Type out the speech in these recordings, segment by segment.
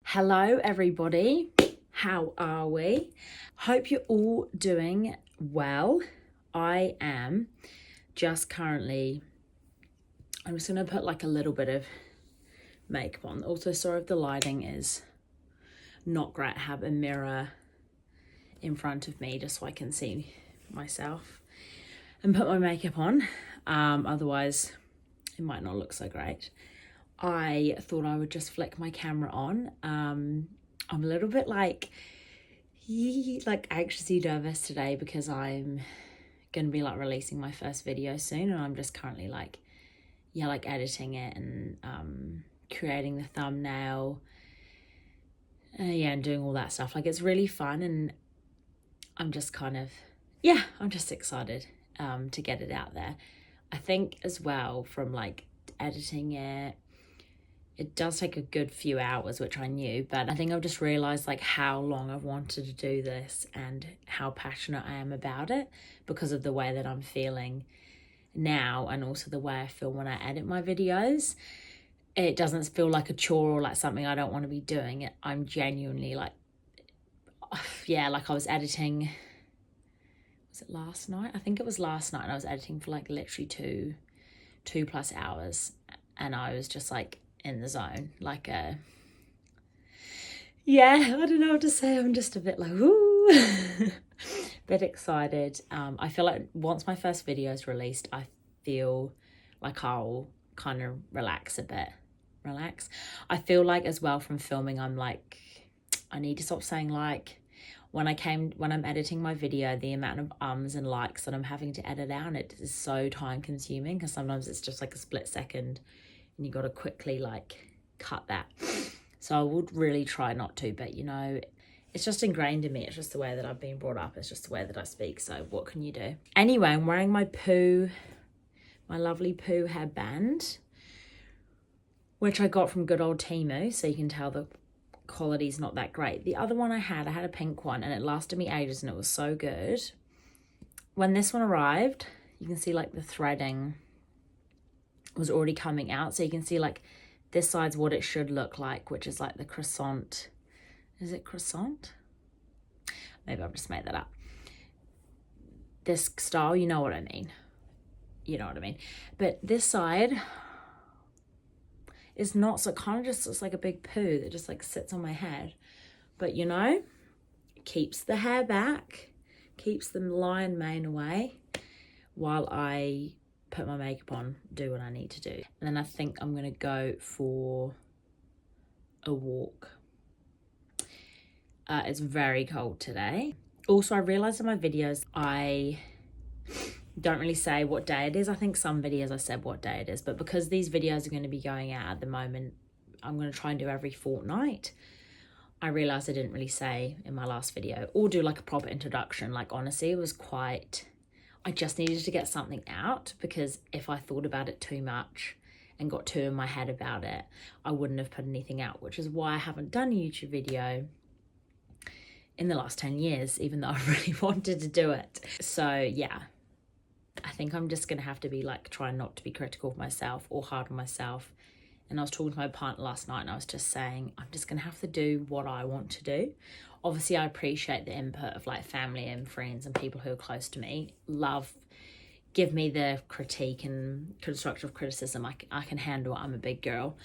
Hello everybody, how are we? Hope you're all doing well. I am just currently, I'm just going to put like a little bit of makeup on. Also, sorry if the lighting is not great. I have a mirror in front of me just so I can see myself and put my makeup on. Otherwise it might not look so great. I thought I would just flick my camera on. I'm a little bit like anxiously nervous today because I'm gonna be like releasing my first video soon, and I'm just currently like editing it and creating the thumbnail, and doing all that stuff. Like, it's really fun, and I'm just kind of I'm just excited to get it out there. I think as well, from like editing it does take a good few hours, which I knew, but I think I've just realized like how long I've wanted to do this and how passionate I am about it because of the way that I'm feeling now, and also the way I feel when I edit my videos. It doesn't feel like a chore or like something I don't want to be doing. I'm genuinely like, like I was editing, was it last night? I think it was last night, and I was editing for like literally two plus hours, and I was just like in the zone, like I don't know what to say. I'm just a bit like, woo, bit excited. I feel like once my first video is released, I feel like I'll kind of relax a bit. I feel like as well from filming, I'm like, I need to stop saying like. When I'm editing my video, the amount of ums and likes that I'm having to edit out, it is so time consuming, because sometimes it's just like a split second and you got to quickly like cut that. So I would really try not to, but you know, it's just ingrained in me. It's just the way that I've been brought up. It's just the way that I speak. So what can you do? Anyway, I'm wearing my lovely Pooh headband, which I got from good old Temu. So you can tell the quality's not that great. The other one I had a pink one, and it lasted me ages, and it was so good. When this one arrived, you can see like the threading was already coming out, so you can see like this side's what it should look like, which is like the croissant. Is it croissant? Maybe I've just made that up. This style, you know what I mean. But this side is not, so it kind of just looks like a big poo that just like sits on my head. But you know, it keeps the hair back, keeps the lion mane away while I put my makeup on, do what I need to do. And then I think I'm gonna go for a walk. It's very cold today. Also, I realized in my videos I don't really say what day it is. I think some videos I said what day it is, but because these videos are going to be going out at the moment, I'm going to try and do every fortnight. I realized I didn't really say in my last video or do like a proper introduction. Like, honestly, it was quite, I just needed to get something out, because if I thought about it too much and got too in my head about it, I wouldn't have put anything out, which is why I haven't done a YouTube video in the last 10 years, even though I really wanted to do it. So yeah, I think I'm just gonna have to be like, trying not to be critical of myself or hard on myself. And I was talking to my partner last night, and I was just saying, I'm just gonna have to do what I want to do. Obviously, I appreciate the input of like family and friends and people who are close to me. Give me the critique and constructive criticism. I can handle it. I'm a big girl.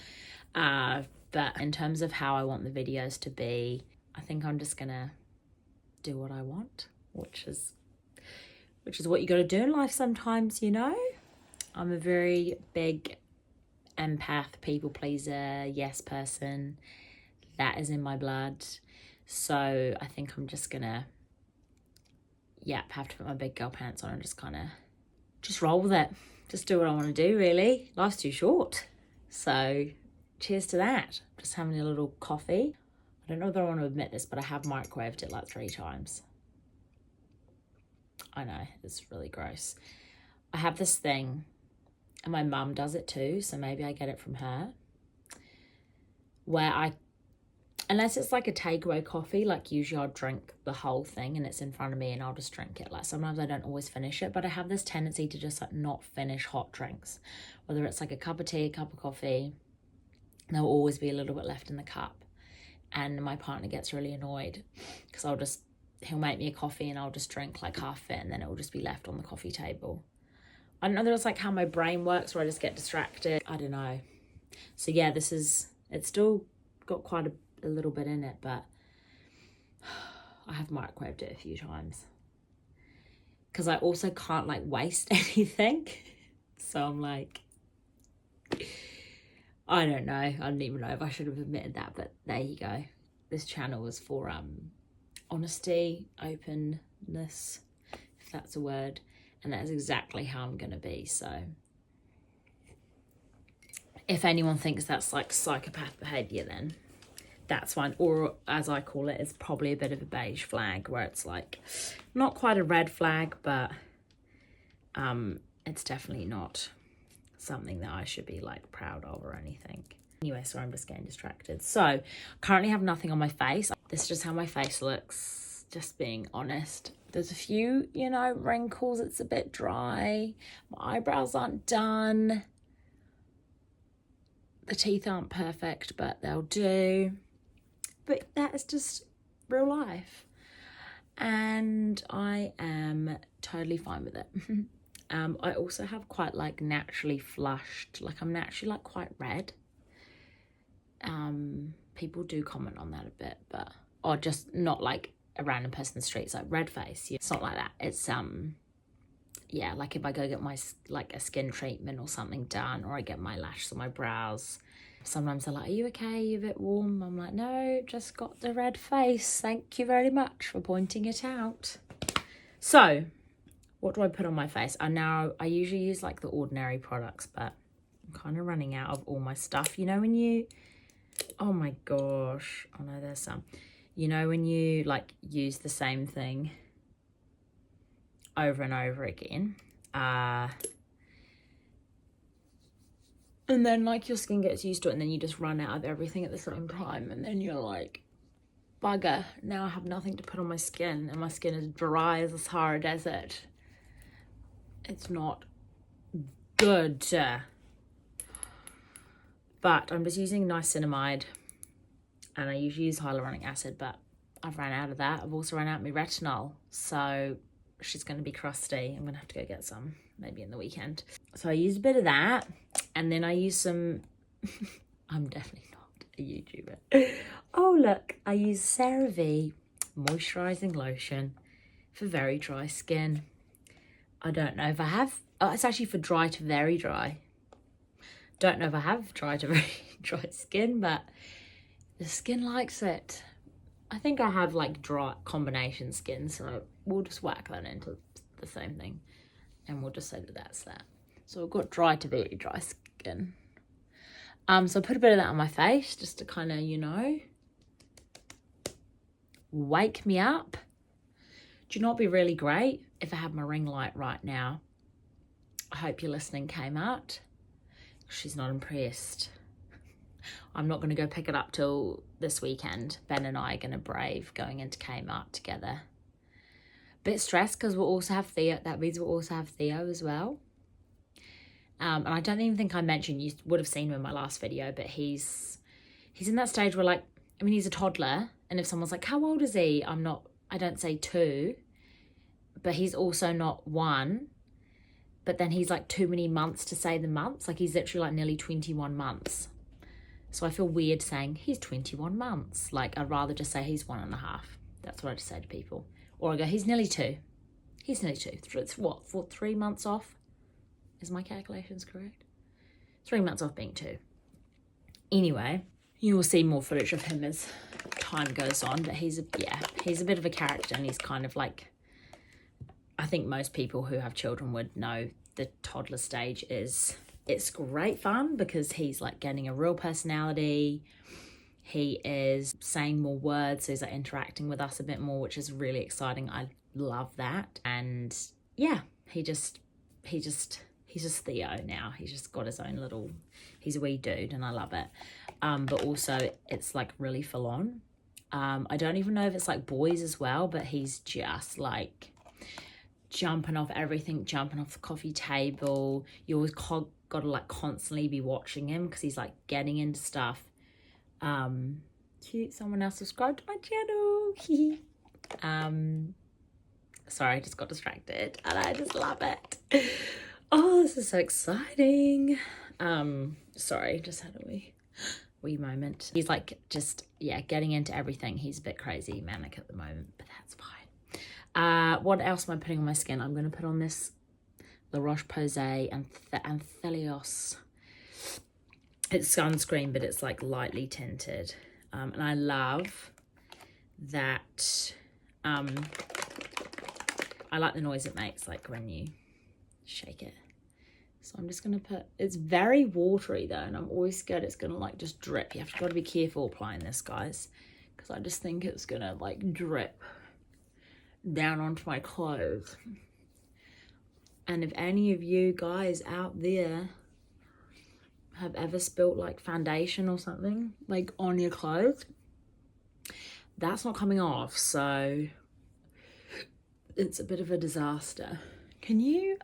But in terms of how I want the videos to be, I think I'm just gonna do what I want, which is what you got to do in life sometimes, you know. I'm a very big empath, people pleaser, yes person. That is in my blood. So I think I'm just gonna have to put my big girl pants on and just roll with it. Just do what I want to do, really. Life's too short. So cheers to that. Just having a little coffee. I don't know whether I want to admit this, but I have microwaved it like 3 times. I know, it's really gross. I have this thing, and my mum does it too, so maybe I get it from her, where I Unless it's like a takeaway coffee, like usually I'll drink the whole thing and it's in front of me and I'll just drink it. Like sometimes I don't always finish it, but I have this tendency to just like not finish hot drinks. Whether it's like a cup of tea, a cup of coffee, there'll always be a little bit left in the cup. And my partner gets really annoyed because he'll make me a coffee and I'll just drink like half it and then it will just be left on the coffee table. I don't know, that's like how my brain works where I just get distracted. I don't know. So yeah, it's still got quite a little bit in it, but I have microwaved it a few times because I also can't like waste anything. So I'm like, I don't know. I don't even know if I should have admitted that, but there you go. This channel is for honesty, openness, if that's a word, and that's exactly how I'm gonna be. So if anyone thinks that's like psychopath behavior, then that's fine. Or as I call it, it's probably a bit of a beige flag where it's like not quite a red flag, but it's definitely not something that I should be like proud of or anything. Anyway, so I'm just getting distracted. So currently have nothing on my face. This is just how my face looks, just being honest. There's a few, wrinkles. It's a bit dry. My eyebrows aren't done. The teeth aren't perfect, but they'll do. But that is just real life. And I am totally fine with it. I also have quite like naturally flushed, like I'm naturally like quite red. People do comment on that a bit, but, or just not like a random person in the streets, like red face. Yeah, it's not like that. It's, yeah, like if I go get my, like a skin treatment or something done, or I get my lashes or my brows, sometimes they're like, are you okay? Are you a bit warm? I'm like, no, just got the red face. Thank you very much for pointing it out. So what do I put on my face? I usually use like the ordinary products, but I'm kind of running out of all my stuff. When you, oh my gosh, oh no, there's some. When you like use the same thing over and over again, and then like your skin gets used to it and then you just run out of everything at the same time and then you're like, bugger, now I have nothing to put on my skin and my skin is dry as a Sahara Desert. It's not good. But I'm just using niacinamide and I usually use hyaluronic acid, but I've ran out of that. I've also run out of my retinol, so she's going to be crusty. I'm going to have to go get some, maybe in the weekend. So I use a bit of that, and then I use some, I'm definitely not a YouTuber. Oh look, I use CeraVe moisturising lotion for very dry skin. I don't know if I have, it's actually for dry to very dry. Don't know if I have dry to very dry skin, but the skin likes it. I think I have like dry combination skin, so we'll just whack that into the same thing and we'll just say that that's that. So I've got dry to very dry skin. So I put a bit of that on my face just to kind of, wake me up. Do you know what'd be really great? If I had my ring light right now. I hope your listening came out. She's not impressed. I'm not going to go pick it up till this weekend. Ben and I are going to brave going into Kmart together. Bit stressed because we'll also have Theo. That means we'll also have Theo as well. And I don't even think I mentioned, you would have seen him in my last video, but he's in that stage where like, he's a toddler. And if someone's like, how old is he? I don't say 2, but he's also not 1. But then he's like too many months to say the months. Like he's literally like nearly 21 months. So I feel weird saying he's 21 months. Like I'd rather just say he's 1.5. That's what I just say to people. Or I go, he's nearly 2. He's nearly 2. It's what, for 3 months off? Is my calculations correct? 3 months off being 2. Anyway, you will see more footage of him as time goes on. But he's a bit of a character, and he's kind of like, I think most people who have children would know the toddler stage it's great fun because he's like getting a real personality. He is saying more words, so he's like interacting with us a bit more, which is really exciting. I love that. And yeah, he's he's just Theo now. He's just got his own little, he's a wee dude and I love it. But also it's like really full on. I don't even know if it's like boys as well, but he's just like jumping off everything, jumping off the coffee table. You always got to like constantly be watching him because he's like getting into stuff. Cute, someone else subscribed to my channel. Sorry, I just got distracted and I just love it. Oh, this is so exciting. Sorry, just had a wee moment. He's like just, yeah, getting into everything. He's a bit crazy, manic at the moment, but that's fine. What else am I putting on my skin? I'm going to put on this La Roche-Posay and Anthelios. It's sunscreen, but it's like lightly tinted. And I love that. I like the noise it makes, like when you shake it. So I'm just gonna put, it's very watery though, and I'm always scared it's gonna like just drip. You have to be careful applying this, guys, because I just think it's gonna like drip down onto my clothes. And if any of you guys out there have ever spilt like foundation or something like on your clothes, that's not coming off, so it's a bit of a disaster. Can you,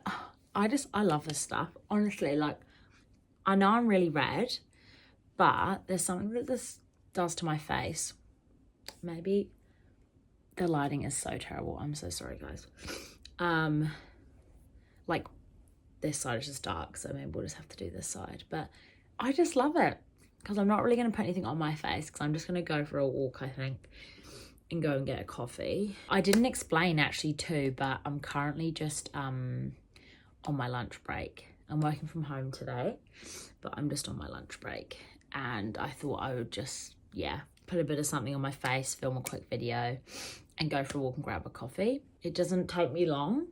I love this stuff, honestly. Like, I know I'm really red, but there's something that this does to my face. Maybe the lighting is so terrible, I'm so sorry, guys. Like, this side is just dark, so maybe we'll just have to do this side, but I just love it because I'm not really going to put anything on my face because I'm just going to go for a walk, I think, and go and get a coffee. I didn't explain actually too, but I'm currently just on my lunch break. I'm working from home today, but I'm just on my lunch break, and I thought I would just, yeah, put a bit of something on my face, film a quick video, and go for a walk and grab a coffee. It doesn't take me long.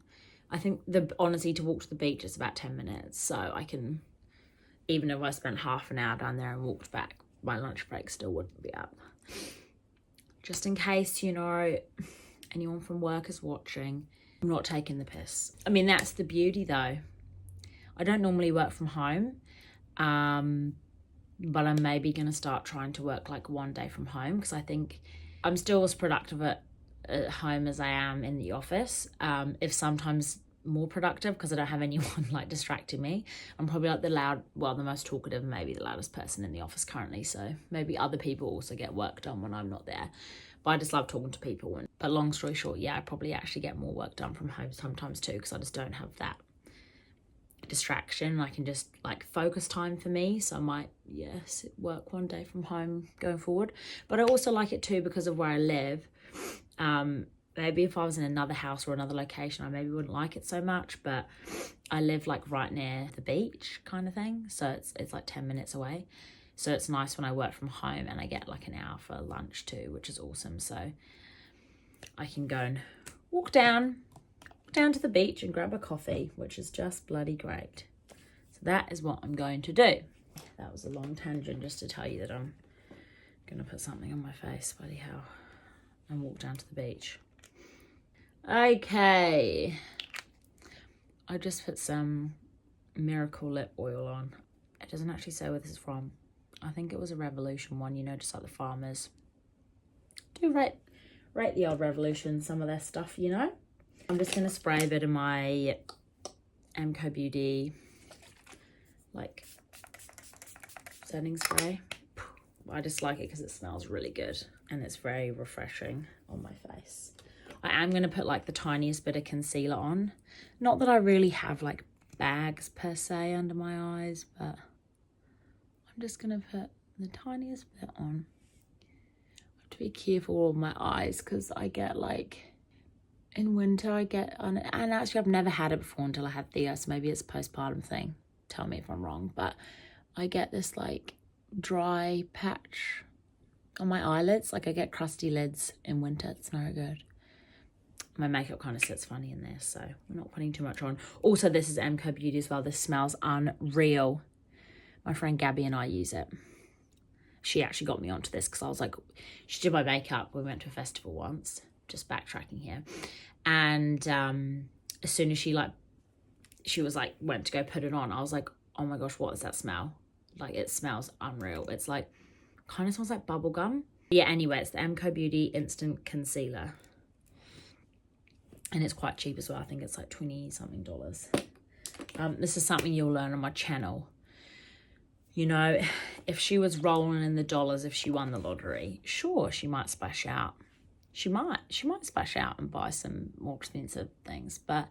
I think honestly to walk to the beach is about 10 minutes, so I can, even if I spent half an hour down there and walked back, my lunch break still wouldn't be up. Just in case, you know, anyone from work is watching, I'm not taking the piss. I mean, that's the beauty though. I don't normally work from home, but I'm maybe going to start trying to work like one day from home because I think I'm still as productive at home as I am in the office, if sometimes more productive because I don't have anyone like distracting me. I'm probably like the most talkative, maybe the loudest person in the office currently, so maybe other people also get work done when I'm not there, but I just love talking to people. But long story short, yeah, I probably actually get more work done from home sometimes too because I just don't have that distraction. I can just like focus time for me, so I might, yes, work one day from home going forward. But I also like it too because of where I live. Maybe if I was in another house or another location, I maybe wouldn't like it so much, but I live like right near the beach kind of thing, so it's like 10 minutes away, so it's nice when I work from home and I get like an hour for lunch too, which is awesome. So I can go and walk down to the beach and grab a coffee, which is just bloody great. So that is what I'm going to do. That was a long tangent just to tell you that I'm gonna put something on my face, bloody hell, and walk down to the beach. Okay, I just put some Miracle Lip Oil on. It doesn't actually say where this is from. I think it was a Revolution one, you know, just like the farmers. Do rate the old Revolution, some of their stuff, you know. I'm just going to spray a bit of my MCO Beauty, like, setting spray. I just like it because it smells really good and it's very refreshing on my face. I am going to put like the tiniest bit of concealer on. Not that I really have like bags per se under my eyes, but I'm just going to put the tiniest bit on. I have to be careful with my eyes because I get like, in winter I get, and actually I've never had it before until I had Theo, so maybe it's a postpartum thing. Tell me if I'm wrong, but I get this like dry patch on my eyelids. Like I get crusty lids in winter. It's no good. My makeup kind of sits funny in there, so we're not putting too much on. Also, this is MCO Beauty as well. This smells unreal. My friend Gabby and I use it. She actually got me onto this because I was like, she did my makeup. We went to a festival once, just backtracking here. And as soon as she like she was like, went to go put it on. I was like, oh my gosh, what does that smell? Like, it smells unreal. It's like, kind of smells like bubble gum. Yeah, anyway, it's the MCO Beauty Instant Concealer. And it's quite cheap as well. I think it's like $20 something. This is something you'll learn on my channel. You know, if she was rolling in the dollars, if she won the lottery, sure, she might splash out. She might splash out and buy some more expensive things. But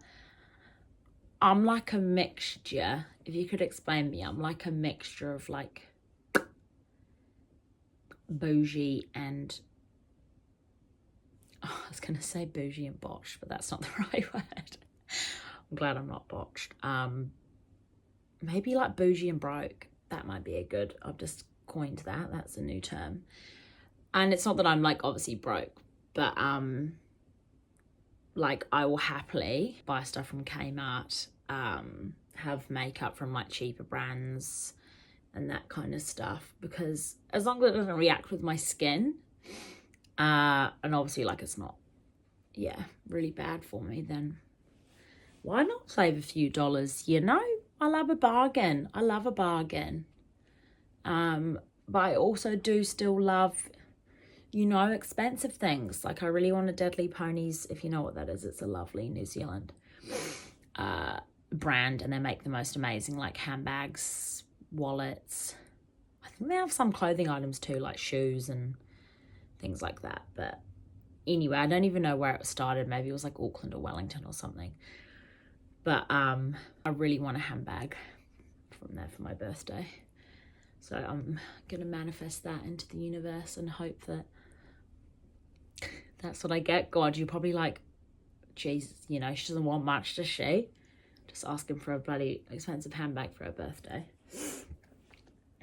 I'm like a mixture. If you could explain me, I'm like a mixture of like bougie and, I was going to say bougie and botched, but that's not the right word. I'm glad I'm not botched. Maybe like bougie and broke. That might be a good, I've just coined that. That's a new term. And it's not that I'm like obviously broke, but like I will happily buy stuff from Kmart, have makeup from like cheaper brands and that kind of stuff, because as long as it doesn't react with my skin, and obviously like it's not, yeah, really bad for me, then why not save a few dollars, you know? I love a bargain. I love a bargain. But I also do still love, you know, expensive things. Like I really want a Deadly Ponies, if you know what that is. It's a lovely New Zealand brand, and they make the most amazing like handbags, wallets. I think they have some clothing items too, like shoes and things like that. But anyway, I don't even know where it started. Maybe it was like Auckland or Wellington or something. But I really want a handbag from there for my birthday. So I'm going to manifest that into the universe and hope that that's what I get. God, you're probably like, geez, you know, she doesn't want much, does she? Just asking for a bloody expensive handbag for her birthday.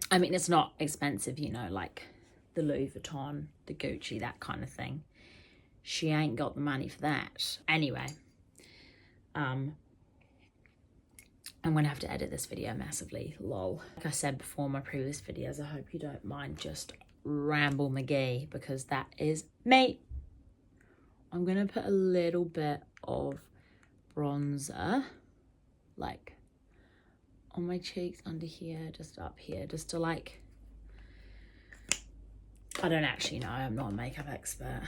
I mean, it's not expensive, you know, like the Louis Vuitton, the Gucci, that kind of thing. She ain't got the money for that. Anyway, I'm going to have to edit this video massively, lol. Like I said before in my previous videos, I hope you don't mind just Ramble McGee, because that is me. I'm going to put a little bit of bronzer, like on my cheeks, under here, just up here, just to like, I don't actually know, I'm not a makeup expert.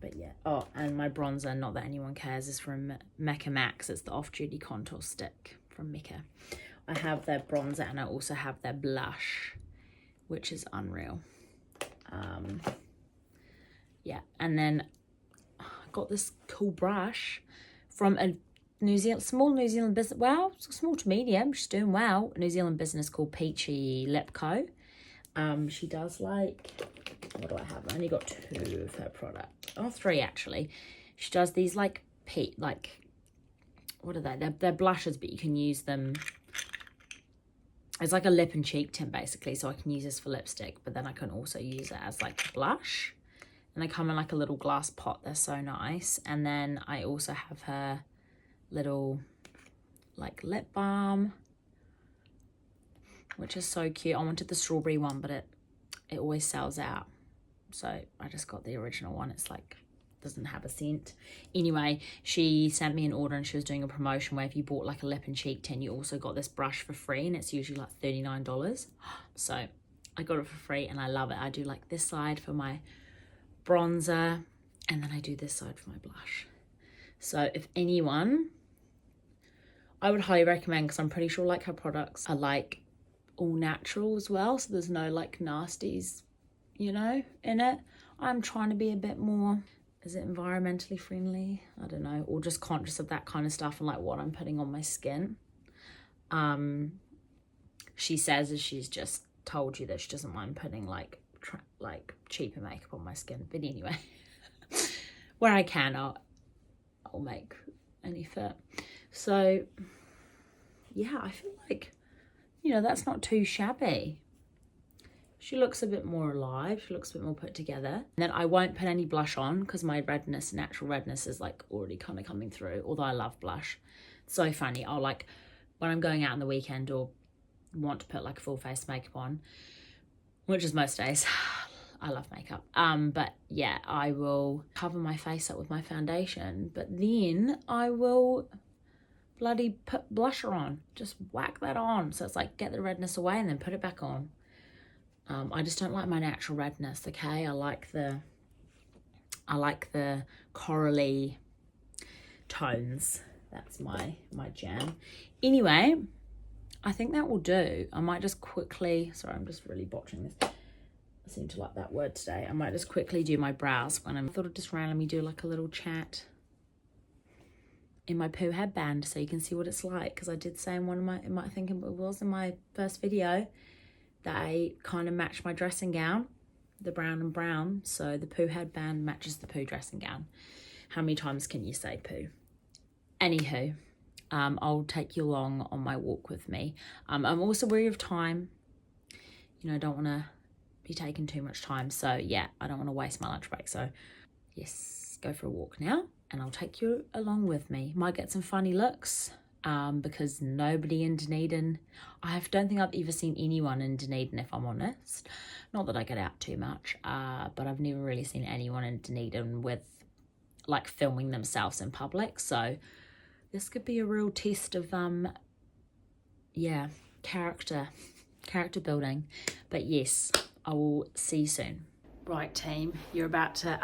But yeah. Oh, and my bronzer, not that anyone cares, is from Mecca Max. It's the off-duty contour stick from Mecca. I have their bronzer and I also have their blush, which is unreal. Yeah, and then I got this cool brush from a small New Zealand business, well, small to medium, she's doing well, a New Zealand business called Peachy Lip Co. She does like, what do I have? I only got 2 of her product. Oh, 3 actually. She does these like what are they? They're blushes, but you can use them. It's like a lip and cheek tint basically. So I can use this for lipstick, but then I can also use it as like a blush. And they come in like a little glass pot. They're so nice. And then I also have her little like lip balm, which is so cute. I wanted the strawberry one, but it always sells out. So I just got the original one. It's like, doesn't have a scent. Anyway, she sent me an order and she was doing a promotion where if you bought like a lip and cheek tint, you also got this brush for free, and it's usually like $39. So I got it for free and I love it. I do like this side for my bronzer and then I do this side for my blush. So if anyone, I would highly recommend, because I'm pretty sure like her products are like all natural as well, so there's no like nasties, you know, in it. I'm trying to be a bit more, is it environmentally friendly? I don't know, or just conscious of that kind of stuff and like what I'm putting on my skin. She says that she's just told you that she doesn't mind putting like cheaper makeup on my skin, but anyway, where I can, I'll make an effort. So yeah, I feel like, you know, that's not too shabby. She looks a bit more alive. She looks a bit more put together. And then I won't put any blush on because my redness, natural redness, is like already kind of coming through, although I love blush. It's so funny. I'll like, when I'm going out on the weekend or want to put like a full face makeup on, which is most days, I love makeup. But yeah, I will cover my face up with my foundation, but then I will bloody put blusher on. Just whack that on. So it's like, get the redness away and then put it back on. I just don't like my natural redness, okay? I like the corally tones. That's my jam. Anyway, I think that will do. I might just quickly, sorry, I'm just really botching this. I seem to like that word today. I might just quickly do my brows when I thought I'd just randomly do like a little chat in my poo headband so you can see what it's like, because I did say in one of my, I think it was in my first video, that I kind of matched my dressing gown, the brown and brown, so the poo headband matches the poo dressing gown. How many times can you say poo? Anywho, I'll take you along on my walk with me. I'm also wary of time. You know, I don't want to be taking too much time, so yeah, I don't want to waste my lunch break. So yes, go for a walk now and I'll take you along with me. Might get some funny looks, because nobody in Dunedin, I don't think I've ever seen anyone in Dunedin, if I'm honest. Not that I get out too much, but I've never really seen anyone in Dunedin with like filming themselves in public. So this could be a real test of yeah, character building. But yes, I will see you soon. Right team, you're about to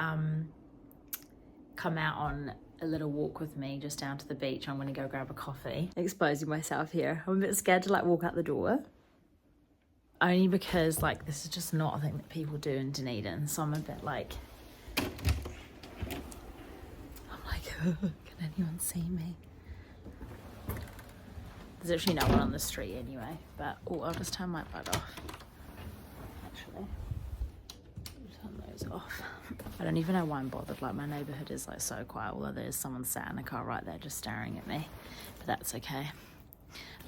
come out on a little walk with me just down to the beach. I'm gonna go grab a coffee. Exposing myself here. I'm a bit scared to like walk out the door, only because like this is just not a thing that people do in Dunedin, so I'm a bit like, can anyone see me? There's actually no one on the street anyway, but oh, I'll just turn my light off. Actually, turn those off. I don't even know why I'm bothered. Like, my neighborhood is like so quiet, although there's someone sat in a car right there just staring at me, but that's okay.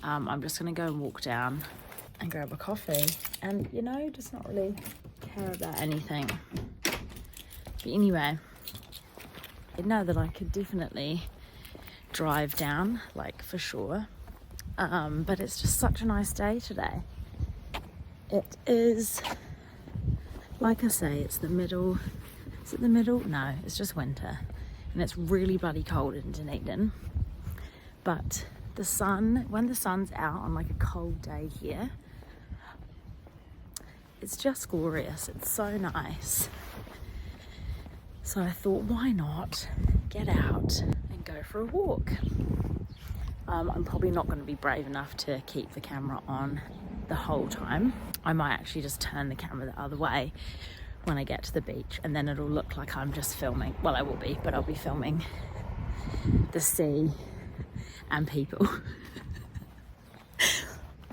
I'm just gonna go and walk down and grab a coffee and, you know, just not really care about anything. But anyway, I know that I could definitely drive down, like for sure, but it's just such a nice day today. It is, like I say, it's the middle. Is it the middle? No, it's just winter, and it's really bloody cold in Dunedin. But the sun, when the sun's out on like a cold day here, it's just glorious. It's so nice. So I thought, why not get out and go for a walk? I'm probably not going to be brave enough to keep the camera on the whole time. I might actually just turn the camera the other way when I get to the beach, and then it'll look like I'm just filming. Well, I will be, but I'll be filming the sea and people.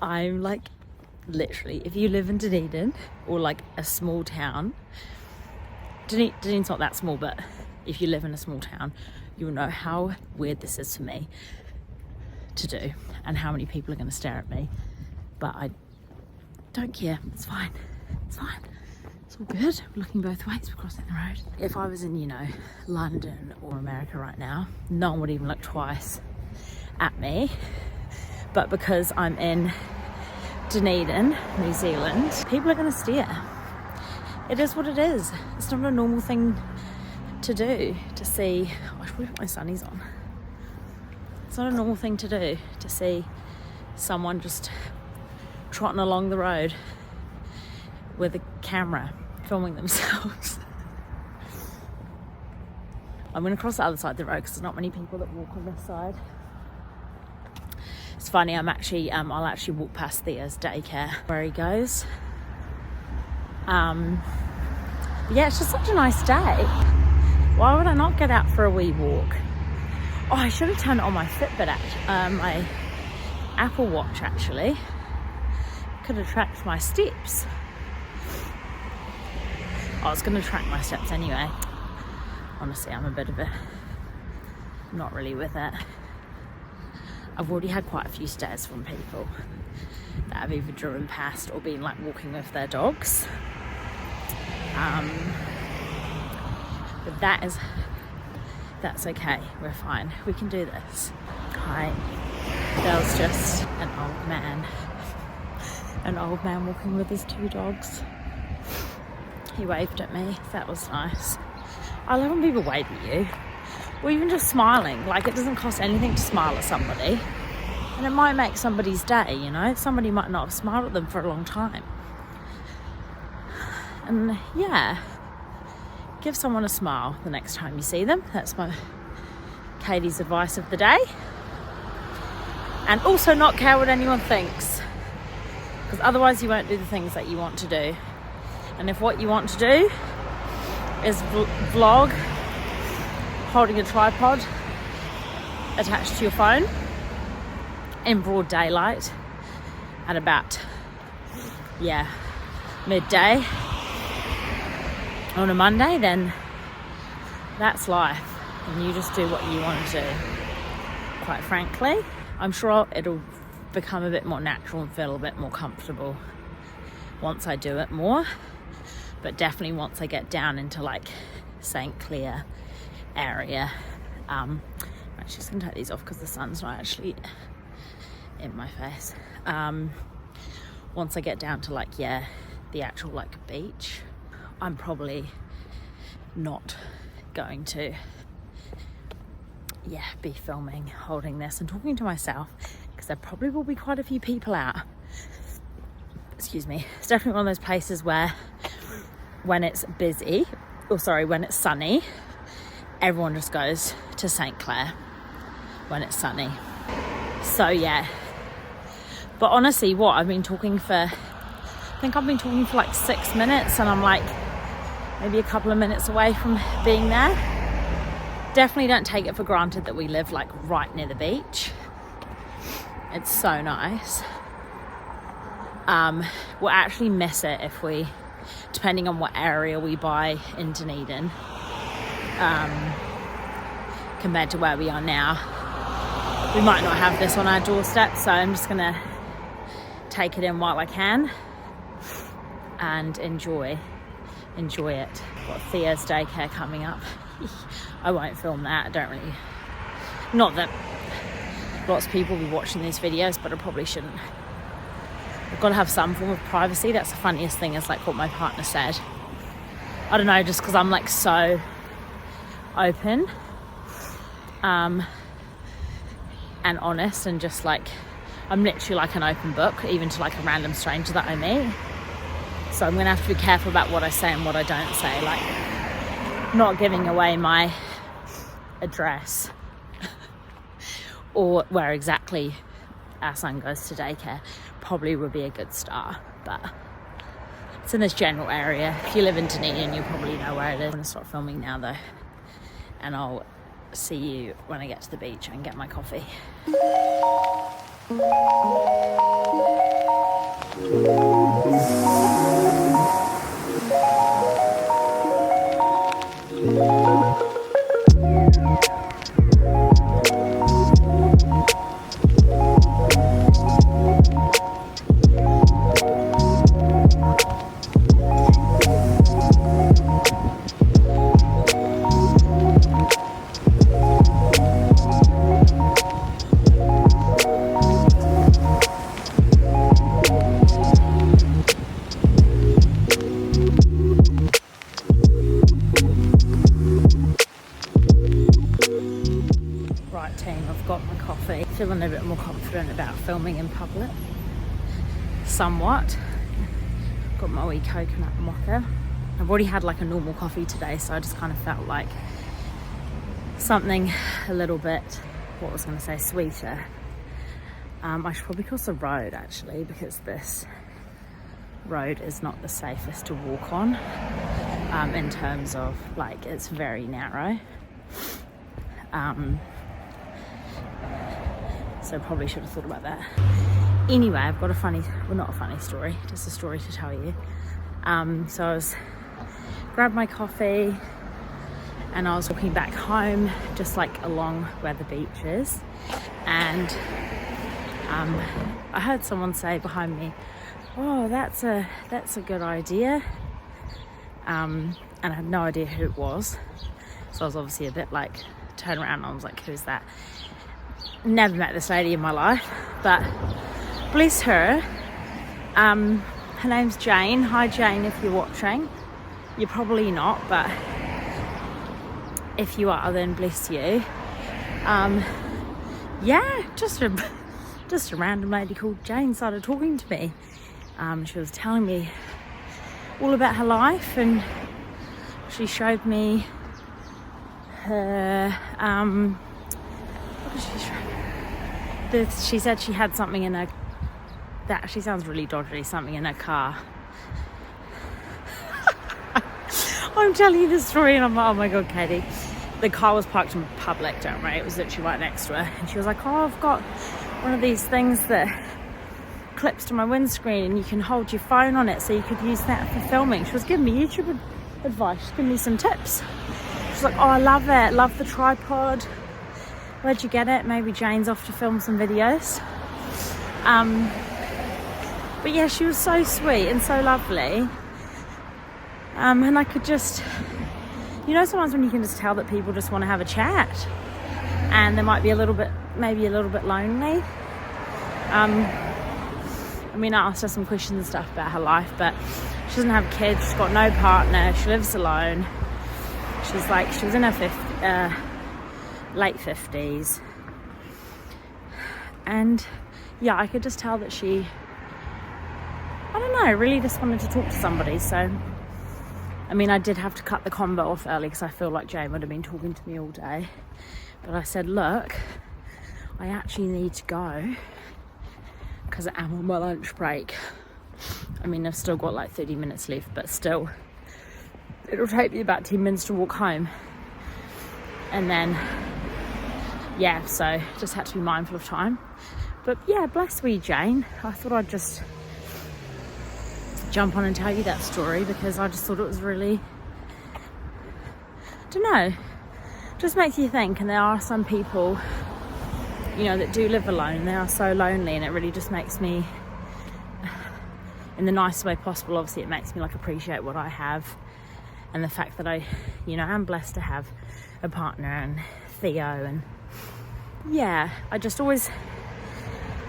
I'm like, literally, if you live in Dunedin or like a small town, Dunedin's not that small, but if you live in a small town, you'll know how weird this is for me to do and how many people are going to stare at me. But I don't care. It's fine. It's fine. It's all good. We're looking both ways. We're crossing the road. If I was in, you know, London or America right now, no one would even look twice at me. But because I'm in Dunedin, New Zealand, people are going to stare. It is what it is. It's not a normal thing to do, to see. Oh, I should put my sunnies on. It's not a normal thing to do, to see someone just trotting along the road with a camera filming themselves. I'm going to cross the other side of the road because there's not many people that walk on this side. It's funny, I'll actually walk past Thea's daycare where he goes. Yeah, it's just such a nice day. Why would I not get out for a wee walk? Oh, I should have turned on my Fitbit, my Apple Watch actually. Could have tracked my steps. I was going to track my steps anyway. Honestly, I'm a bit of a not really with it. I've already had quite a few stares from people that have either driven past or been like walking with their dogs. But that's okay. We're fine. We can do this. Hi. That was just an old man walking with his two dogs. He waved at me. That was nice. I love when people wave at you. or even just smiling. Like, it doesn't cost anything to smile at somebody, and it might make somebody's day, you know. Somebody might not have smiled at them for a long time. And yeah, give someone a smile the next time you see them. That's my Katie's advice of the day. And also not care what anyone thinks, because otherwise you won't do the things that you want to do. And if what you want to do is vlog holding a tripod attached to your phone in broad daylight at about midday on a Monday, then that's life, and you just do what you want to do. Quite frankly, I'm sure it'll become a bit more natural and feel a bit more comfortable once I do it more, but definitely once I get down into like St. Clair area. I'm actually just gonna take these off because the sun's not actually in my face. Once I get down to like the actual like beach, I'm probably not going to be filming, holding this and talking to myself, because there probably will be quite a few people out. Excuse me. It's definitely one of those places where when it's when it's sunny, everyone just goes to St. Clair when it's sunny. So yeah, but honestly, I've been talking for like 6 minutes, and I'm like maybe a couple of minutes away from being there. Definitely don't take it for granted that we live like right near the beach. It's so nice. We'll actually miss it if we, depending on what area we buy in Dunedin, compared to where we are now. We might not have this on our doorstep, so I'm just gonna take it in while I can and enjoy it. Got Thea's daycare coming up. I won't film that. I don't really, not that lots of people will be watching these videos, but I probably shouldn't. I've got to have some form of privacy. That's the funniest thing, is like what my partner said. I don't know, just because I'm like so open and honest, and just like I'm literally like an open book, even to like a random stranger that I meet. So I'm gonna have to be careful about what I say and what I don't say, like not giving away my address or where exactly our son goes to daycare. Probably would be a good start, but it's in this general area. If you live in Dunedin, you probably know where it is. I'm gonna start filming now though, and I'll see you when I get to the beach and get my coffee. Feeling a bit more confident about filming in public, somewhat. Got my wee coconut mocha. I've already had like a normal coffee today, so I just kind of felt like something a little bit, what was I going to say, sweeter. I should probably cross the road actually, because this road is not the safest to walk on, in terms of like, it's very narrow. So probably should have thought about that. Anyway, I've got not a funny story, just a story to tell you. So I grabbed my coffee and I was walking back home, just like along where the beach is. And I heard someone say behind me, "Oh, that's a good idea." And I had no idea who it was. So I was obviously a bit like, turned around and I was like, "Who's that?" Never met this lady in my life, but bless her. Her name's Jane. Hi Jane, if you're watching. You're probably not, but if you are, then bless you. Yeah, just a random lady called Jane started talking to me. She was telling me all about her life, and she showed me her what did she show me? She said she had something in her, that she sounds really dodgy, something in her car. I'm telling you this story and I'm like, oh my god, Katie. The car was parked in public, don't worry, it was literally right next to her, and she was like, oh, I've got one of these things that clips to my windscreen and you can hold your phone on it, so you could use that for filming. She was giving me YouTube advice, she's giving me some tips. She's like, oh, I love it, love the tripod, where'd you get it? Maybe Jane's off to film some videos. But yeah, she was so sweet and so lovely. And I could just, you know, sometimes when you can just tell that people just want to have a chat and they might be maybe a little bit lonely. I mean, I asked her some questions and stuff about her life, but she doesn't have kids, she's got no partner, she lives alone. She was in her late 50s. And yeah, I could just tell that she, I don't know, really just wanted to talk to somebody. So I mean, I did have to cut the combo off early because I feel like Jane would have been talking to me all day. But I said, look, I actually need to go because I am on my lunch break. I mean, I've still got like 30 minutes left, but still, it'll take me about 10 minutes to walk home. And then, yeah, so just had to be mindful of time. But yeah, bless you, Jane. I thought I'd just jump on and tell you that story because I just thought it was really, I don't know, just makes you think. And there are some people, you know, that do live alone. They are so lonely, and it really just makes me, in the nicest way possible, obviously it makes me like appreciate what I have, and the fact that I, you know, I'm blessed to have a partner and Theo. And yeah, I just always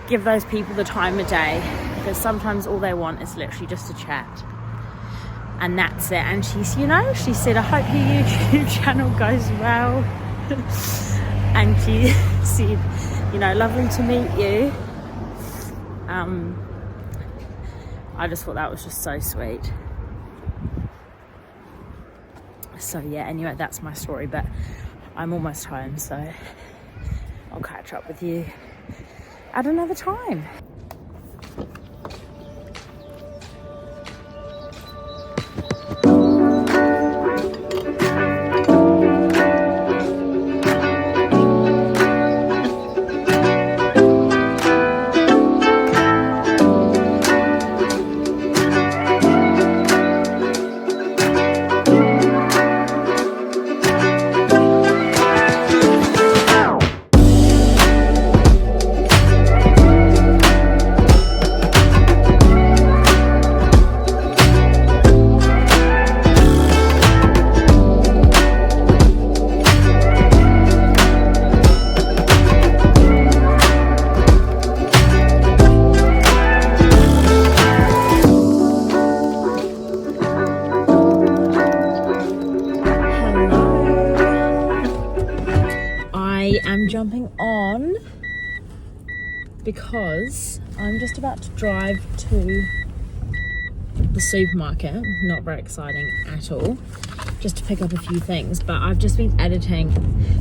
give those people the time of day, because sometimes all they want is literally just a chat, and that's it. And she's, you know, she said, I hope your YouTube channel goes well. And she said, you know, lovely to meet you. I just thought that was just so sweet. So yeah, anyway, that's my story, but I'm almost home, so I'll catch up with you at another time. Jumping on because I'm just about to drive to the supermarket. Not very exciting at all, just to pick up a few things, but I've just been editing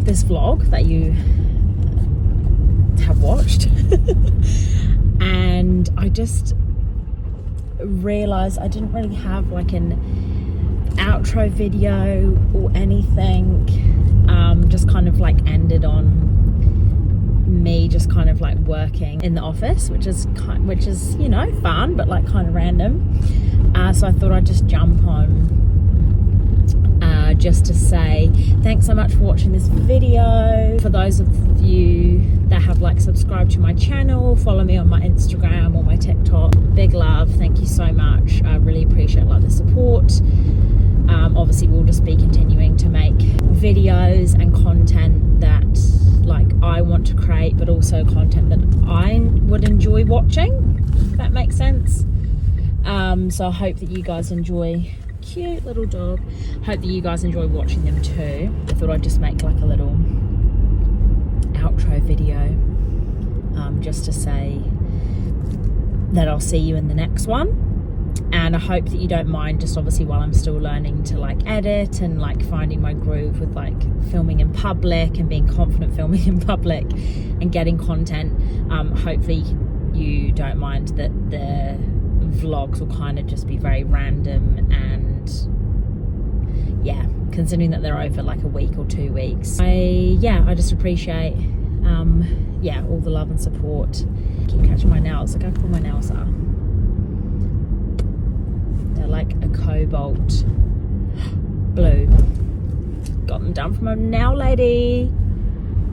this vlog that you have watched and I just realized I didn't really have like an outro video or anything. Just kind of like ended on me just kind of like working in the office, which is you know, fun, but like kind of random. So I thought I'd just jump on just to say thanks so much for watching this video. For those of you that have like subscribed to my channel, follow me on my Instagram or my TikTok, big love, thank you so much. I really appreciate like the support. Obviously we'll just be continuing to make videos and content that like I want to create, but also content that I would enjoy watching, if that makes sense. So I hope that you guys enjoy cute little dog. Hope that you guys enjoy watching them too. I thought I'd just make like a little outro video, just to say that I'll see you in the next one. And I hope that you don't mind, just obviously while I'm still learning to like edit and like finding my groove with like filming in public and being confident filming in public and getting content. Hopefully you don't mind that the vlogs will kind of just be very random, and yeah, considering that they're over like a week or 2 weeks. I just appreciate all the love and support. Keep catching my nails. Look how cool my nails are. They're like a cobalt blue. Got them done from a nail lady.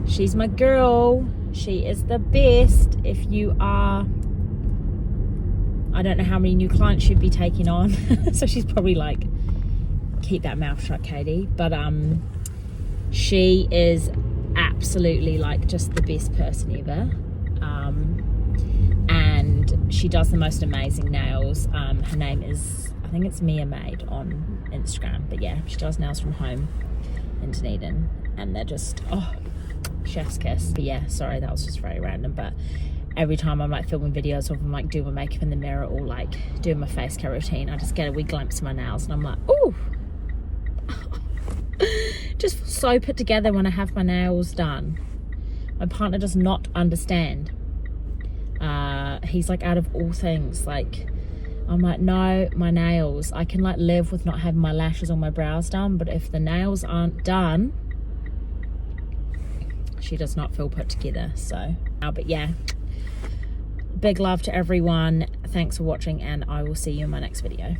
She's my girl. She is the best. If you are, I don't know how many new clients she'd be taking on. So she's probably like, keep that mouth shut, Katie. But she is absolutely like just the best person ever. And she does the most amazing nails. Her name is, I think it's Mia Made on Instagram. But yeah, she does nails from home in Dunedin. And they're just, chef's kiss. But yeah, sorry, that was just very random. But every time I'm like filming videos of I'm like doing my makeup in the mirror or like doing my face care routine, I just get a wee glimpse of my nails and I'm like, ooh. Just feel so put together when I have my nails done. My partner does not understand. He's like, out of all things, like, I'm like, no, my nails, I can like live with not having my lashes or my brows done, but if the nails aren't done, she does not feel put together. So but yeah, big love to everyone. Thanks for watching, and I will see you in my next video.